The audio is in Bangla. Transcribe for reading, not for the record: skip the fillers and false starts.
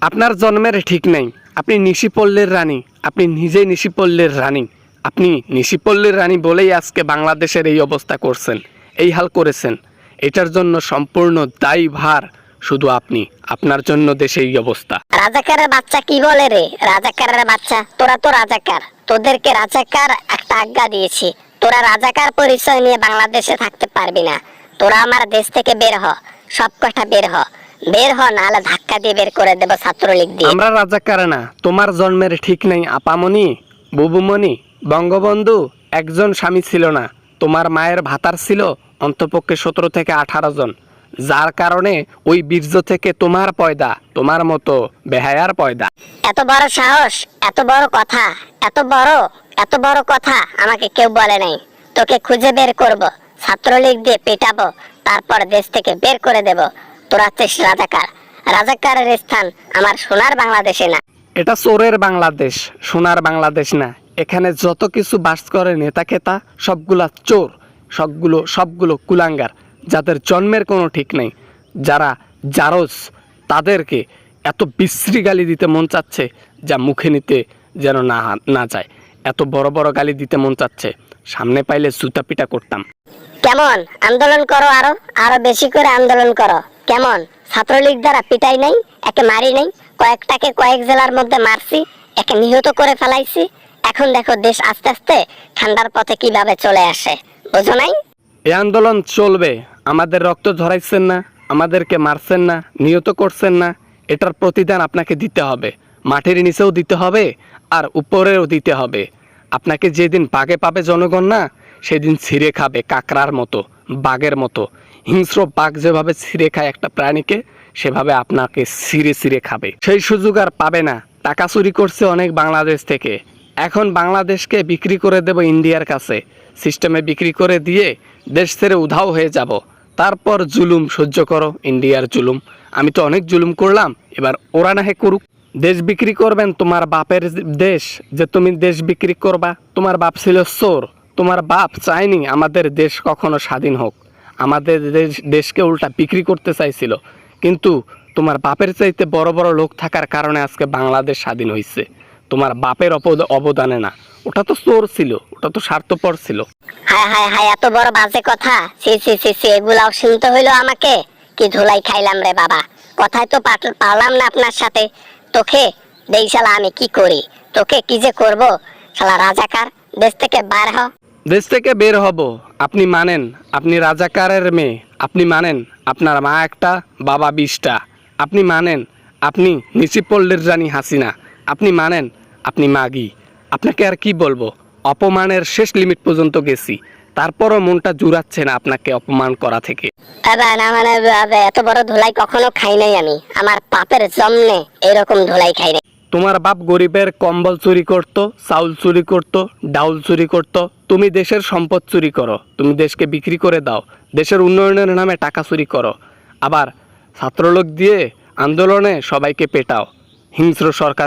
আপনার জন্মের ঠিক নেই। আপনি নিশিপল্লীর রানী, আপনি নিজেই নিশিপল্লীর রানী। আপনি নিশিপল্লীর রানী বলেই আজকে বাংলাদেশের এই অবস্থা করছেন, এই হাল করেছেন। এটার জন্য সম্পূর্ণ দায়ভার শুধু আপনি। আপনার জন্য দেশে এই অবস্থা। রাজাকারের বাচ্চা কি বলে রে? রাজাকারের বাচ্চা, তোরা তো রাজাকার। তোদেরকে রাজাকার একটা আজ্ঞা দিয়েছি। তোরা রাজাকার পরিচয় নিয়ে বাংলাদেশে থাকতে পারবি না। তোরা আমার দেশ থেকে বের হ, সব কটা বের হ, বের হ, নাহলে ধাক্কা দিয়ে বের করে দেবো ছাত্রলীগ দিয়ে। আমরা রাজাকার না। তোমার জন্মের ঠিক নেই আপামনি, বুবুমনি। বঙ্গবন্ধু একজন স্বামী ছিল না, তোমার মায়ের ভাতার ছিল অন্তপক্ষে 17 থেকে 18 জন, যার কারণে ওই বীর্য থেকে তোমার পয়দা, তোমার মতো বেহায়ার পয়দা। এত বড় সাহস, এত বড় কথা, এত বড় কথা আমাকে কেউ বলে নাই। তোকে খুঁজে বের করব, ছাত্রলীগ দিয়ে পেটাবো, তারপর দেশ থেকে বের করে দেব। তোরা হচ্ছিস রাজাকার। রাজাকারের স্থান আমার সোনার বাংলাদেশে না। এটা চোরের বাংলাদেশ, সোনার বাংলাদেশ না। এখানে যত কিছু বাস করে নেতা খেতা সবগুলা চোর, সবগুলো কুলাঙ্গার, যাদের জন্মের কোনো ঠিক নেই। যারা জারজ, তাদেরকে এত বিশ্রী গালি দিতে মন চাচ্ছে যা মুখে নিতে যেন না যায়। এত বড় বড় গালি দিতে মন চাচ্ছে, সামনে পাইলে জুতা পিটা করতাম। কেমন আন্দোলন করো, আরো আরো বেশি করে আন্দোলন করো। কেমন ছাত্রলীগ দ্বারা পিটাই নাই, একে মারি নাই, কয়েকটাকে কয়েক জেলার মধ্যে মারছি, একে নিহত করে ফেলাইছি। এখন দেখো দেশ আস্তে আস্তে ঠান্ডার পথে কিভাবে চলে আসে, বুঝো নাই? এই আন্দোলন চলবে। আমাদের রক্ত ঝরাইছেন না, আমাদেরকে মারছেন না, নিহত করছেন না, এটার প্রতিদান আপনাকে দিতে হবে। মাটির নিচেও দিতে হবে আর উপরেও দিতে হবে। আপনাকে যেদিন বাগে পাবে জনগণ না, সেদিন ছিঁড়ে খাবে কাকড়ার মতো, বাঘের মতো। হিংস্র বাঘ যেভাবে ছিঁড়ে খায় একটা প্রাণীকে, সেভাবে আপনাকে ছিঁড়ে খাবে। সেই সুযোগ আর পাবে না। টাকা চুরি করছে অনেক বাংলাদেশ থেকে, এখন বাংলাদেশকে বিক্রি করে দেব ইন্ডিয়ার কাছে। সিস্টেমে বিক্রি করে দিয়ে দেশ ছেড়ে উধাও হয়ে যাব। তারপর জুলুম সহ্য করো, ইন্ডিয়ার জুলুম। আমি তো অনেক জুলুম করলাম, এবার ওরা না হে করুক। দেশ বিক্রি করবেন, তোমার বাপের দেশ, যে তুমি দেশ বিক্রি করবা? তোমার বাপ ছিল চোর। তোমার বাপ চায়নি আমাদের দেশ কখনো স্বাধীন হোক। আমাদের দেশকে উল্টা বিক্রি করতে চাইছিল, কিন্তু তোমার বাপের চাইতে বড় বড় লোক থাকার কারণে আজকে বাংলাদেশ স্বাধীন হয়েছে। তোমার বাপের অবদানে না। ওটা তো চোর ছিল, ওটা তো স্বার্থপর ছিল। হায় হায় হায়, এত বড় বাজে কথা! সি সি সি সি, এগুলাও শুনতে হইলো আমাকে? কি ধুলাই খাইলাম রে বাবা! কথাই তো পারলাম না আপনার সাথে। তোকে দেই শালা, আমি কি করি, তোকে কি যে করব। শালা রাজাকার, দেশ থেকে বার হ। দেশ থেকে বের হব আপনি মানেন? আপনি রাজাকারের মেয়ে, আপনি মানেন? আপনার মা একটা, বাবা 20টা। আপনি মানেন? আপনি নিশিপল্লীর রানী হাসিনা। আপনি মানেন? আপনি মাগি। আপনাকে আর কি বলবো? অপমানের শেষ লিমিট পর্যন্ত গেছি, তারপরও মনটা জুড়াচ্ছে না আপনাকে অপমান করা থেকে। না মানে এত বড় ধুলাই কখনো খাই নাই আমি। আমার পাপের জন্মে এরকম ধুলাই খাই নাই। তোমার বাপ গরিবের কম্বল চুরি করতো, চাউল চুরি করতো, ডাউল চুরি করতো। তুমি দেশের সম্পদ চুরি করো, তুমি দেশকে বিক্রি করে দাও, দেশের উন্নয়নের নামে টাকা চুরি করো, আবার ছাত্রলোক দিয়ে আন্দোলনে সবাইকে পেটাও। হিংস্র সরকার